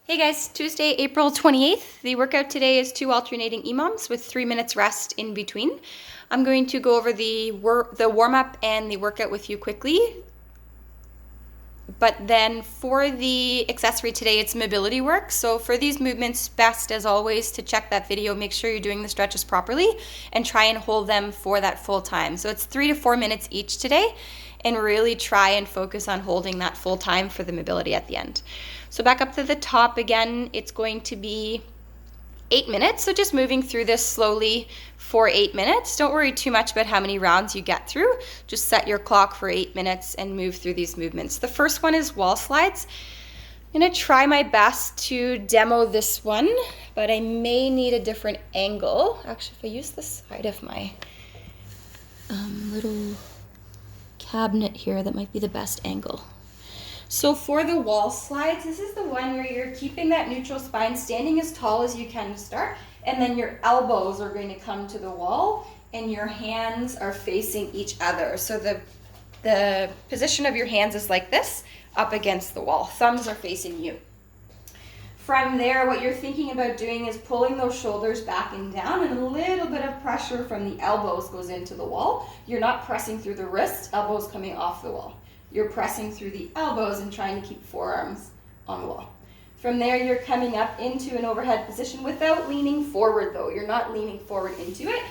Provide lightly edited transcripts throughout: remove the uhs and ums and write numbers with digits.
Hey guys, Tuesday, April 28th. The workout today is 2 alternating EMOMs with 3 minutes rest in between. I'm going to go over the warm-up and the workout with you quickly. But then for the accessory today, it's mobility work. So for these movements, best as always to check that video, make sure you're doing the stretches properly and try and hold them for that full time. So it's 3 to 4 minutes each today, and really try and focus on holding that full time for the mobility at the end. So back up to the top again, it's going to be 8 minutes. So just moving through this slowly for 8 minutes. Don't worry too much about how many rounds you get through. Just set your clock for 8 minutes and move through these movements. The first one is wall slides. I'm gonna try my best to demo this one, but I may need a different angle. Actually, if I use the side of my little cabinet here, that might be the best angle. So for the wall slides, this is the one where you're keeping that neutral spine, standing as tall as you can to start, and then your elbows are going to come to the wall and your hands are facing each other. So the position of your hands is like this, up against the wall. Thumbs are facing you. From there, what you're thinking about doing is pulling those shoulders back and down, and a little bit of pressure from the elbows goes into the wall. You're not pressing through the wrists, elbows coming off the wall. You're pressing through the elbows and trying to keep forearms on the wall. From there, you're coming up into an overhead position without leaning forward though. You're not leaning forward into it.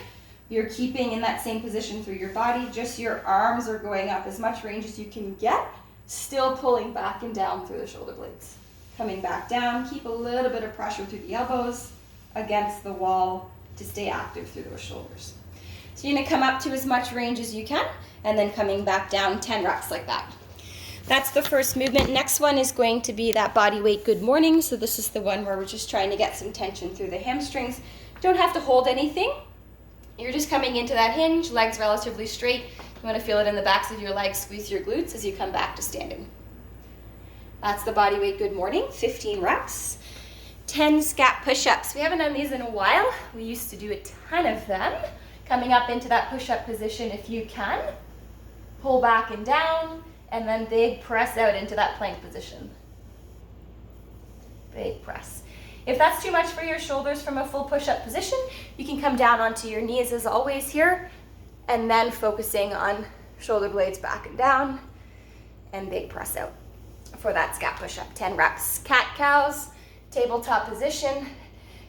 You're keeping in that same position through your body. Just your arms are going up as much range as you can get, still pulling back and down through the shoulder blades. Coming back down, keep a little bit of pressure through the elbows against the wall to stay active through those shoulders. So you're gonna come up to as much range as you can, and then coming back down 10 reps like that. That's the first movement. Next one is going to be that body weight good morning. So this is the one where we're just trying to get some tension through the hamstrings. Don't have to hold anything. You're just coming into that hinge, legs relatively straight. You wanna feel it in the backs of your legs, squeeze your glutes as you come back to standing. That's the body weight good morning, 15 reps. 10 scat push-ups. We haven't done these in a while. We used to do a ton of them. Coming up into that push-up position if you can. Pull back and down, and then big press out into that plank position. Big press. If that's too much for your shoulders from a full push-up position, you can come down onto your knees as always here, and then focusing on shoulder blades back and down, and big press out for that scat push-up. 10 reps. Cat-cows, tabletop position.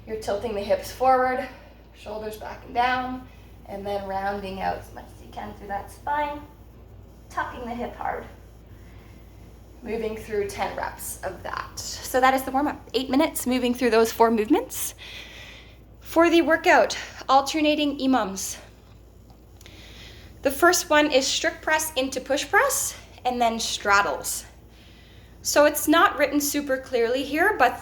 You're tilting the hips forward, shoulders back and down, and then rounding out as much as you can through that spine, tucking the hip hard. Moving through 10 reps of that. So that is the warm-up. 8 minutes moving through those 4 movements. For the workout, alternating EMOMs. The first one is strict press into push press, and then straddles. So it's not written super clearly here, but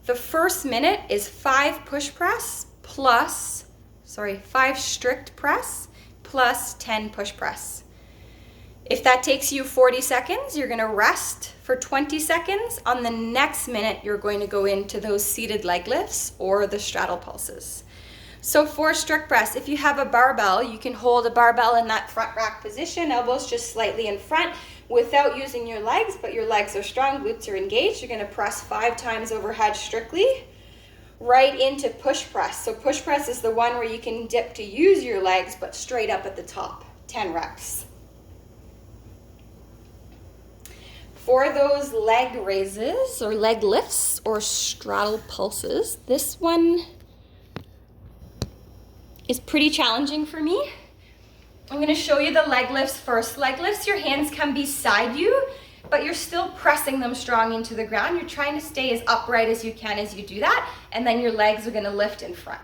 the first minute is 5 push press plus, 5 strict press plus 10 push press. If that takes you 40 seconds, you're gonna rest for 20 seconds. On the next minute, you're going to go into those seated leg lifts or the straddle pulses. So for strict press, if you have a barbell, you can hold a barbell in that front rack position, elbows just slightly in front without using your legs, but your legs are strong, glutes are engaged. You're gonna press 5 times overhead strictly, right into push press. So push press is the one where you can dip to use your legs, but straight up at the top, 10 reps. For those leg raises or leg lifts or straddle pulses, this one is pretty challenging for me. I'm going to show you the leg lifts first. Leg lifts, your hands come beside you, but you're still pressing them strong into the ground. You're trying to stay as upright as you can as you do that, and then your legs are going to lift in front.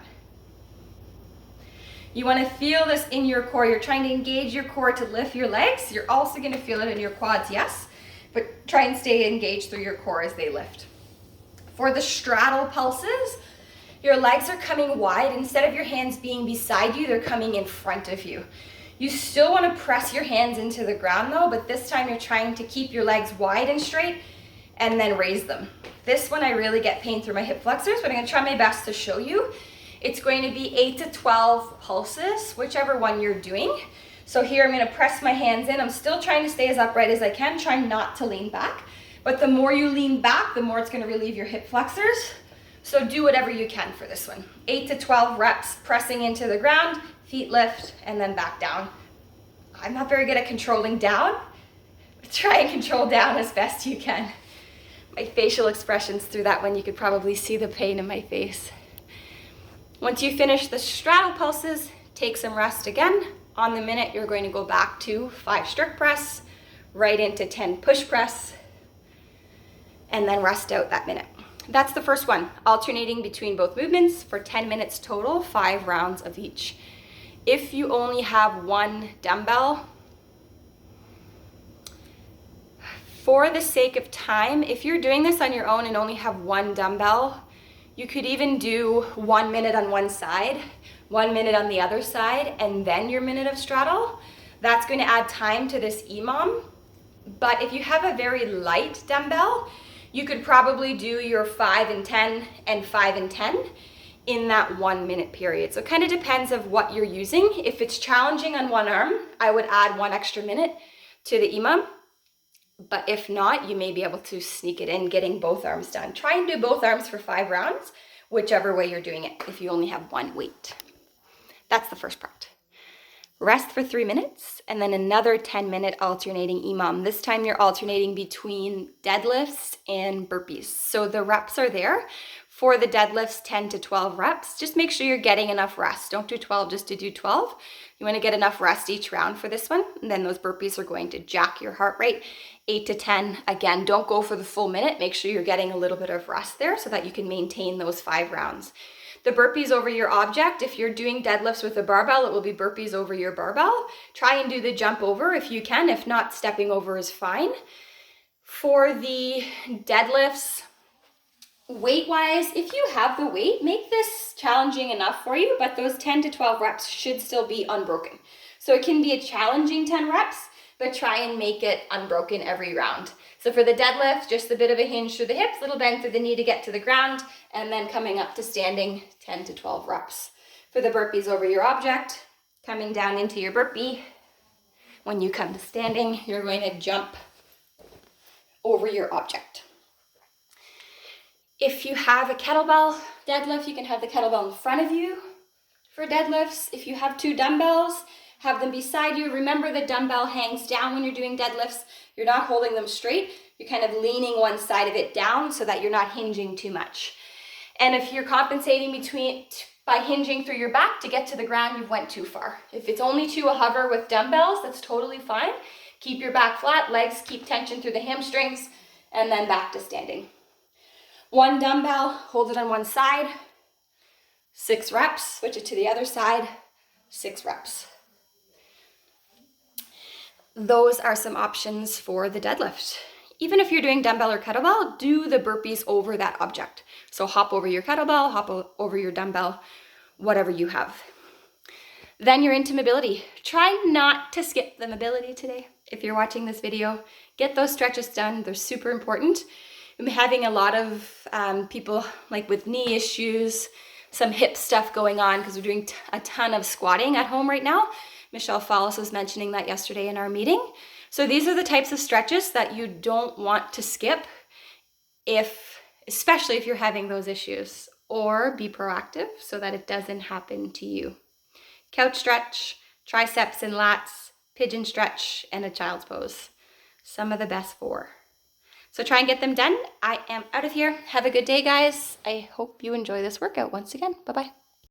You want to feel this in your core. You're trying to engage your core to lift your legs. You're also going to feel it in your quads, yes, but try and stay engaged through your core as they lift. For the straddle pulses, your legs are coming wide. Instead of your hands being beside you, they're coming in front of you. You still want to press your hands into the ground though, but this time you're trying to keep your legs wide and straight and then raise them. This one I really get pain through my hip flexors, but I'm going to try my best to show you. It's going to be 8 to 12 pulses, whichever one you're doing. So here I'm going to press my hands in. I'm still trying to stay as upright as I can, trying not to lean back, But the more you lean back, the more it's gonna relieve your hip flexors. So do whatever you can for this one. 8 to 12 reps, pressing into the ground, feet lift, and then back down. I'm not very good at controlling down, but try and control down as best you can. My facial expressions through that one, you could probably see the pain in my face. Once you finish the straddle pulses, take some rest again. On the minute, you're going to go back to 5 strict press, right into 10 push press, and then rest out that minute. That's the first one, alternating between both movements for 10 minutes total, 5 rounds of each. If you only have one dumbbell, for the sake of time, if you're doing this on your own and only have one dumbbell, you could even do 1 minute on one side, 1 minute on the other side, and then your minute of straddle. That's going to add time to this EMOM. But if you have a very light dumbbell, you could probably do your 5 and 10 and 5 and 10 in that 1 minute period. So it kind of depends of what you're using. If it's challenging on one arm, I would add 1 extra minute to the EMOM. But if not, you may be able to sneak it in, getting both arms done. Try and do both arms for 5 rounds, whichever way you're doing it, if you only have one weight. That's the first part. Rest for 3 minutes, and then another 10-minute alternating EMOM. This time you're alternating between deadlifts and burpees. So the reps are there. For the deadlifts, 10 to 12 reps. Just make sure you're getting enough rest. Don't do 12 just to do 12. You want to get enough rest each round for this one. And then those burpees are going to jack your heart rate. 8 to 10. Again, don't go for the full minute. Make sure you're getting a little bit of rest there so that you can maintain those 5 rounds. The burpees over your object, if you're doing deadlifts with a barbell, it will be burpees over your barbell. Try and do the jump over if you can. If not, stepping over is fine. For the deadlifts, weight-wise, if you have the weight, make this challenging enough for you, but those 10 to 12 reps should still be unbroken. So it can be a challenging 10 reps, but try and make it unbroken every round. So for the deadlift, just a bit of a hinge through the hips, little bend through the knee to get to the ground, and then coming up to standing, 10 to 12 reps. For the burpees over your object, coming down into your burpee. When you come to standing, you're going to jump over your object. If you have a kettlebell deadlift, you can have the kettlebell in front of you for deadlifts. If you have 2 dumbbells, have them beside you. Remember, the dumbbell hangs down when you're doing deadlifts. You're not holding them straight. You're kind of leaning one side of it down so that you're not hinging too much. And if you're compensating by hinging through your back to get to the ground, you've went too far. If it's only to a hover with dumbbells, that's totally fine. Keep your back flat, legs keep tension through the hamstrings, and then back to standing. 1 dumbbell, hold it on one side, 6 reps, switch it to the other side, 6 reps. Those are some options for the deadlift. Even if you're doing dumbbell or kettlebell, do the burpees over that object. So hop over your kettlebell, hop over your dumbbell, whatever you have. Then you're into mobility. Try not to skip the mobility today. If you're watching this video, get those stretches done. They're super important. I'm having a lot of people like with knee issues, some hip stuff going on because we're doing a ton of squatting at home right now. Michelle Fallis was mentioning that yesterday in our meeting. So these are the types of stretches that you don't want to skip, especially if you're having those issues, or be proactive so that it doesn't happen to you. Couch stretch, triceps and lats, pigeon stretch, and a child's pose. Some of the best 4. So try and get them done. I am out of here. Have a good day, guys. I hope you enjoy this workout once again. Bye-bye.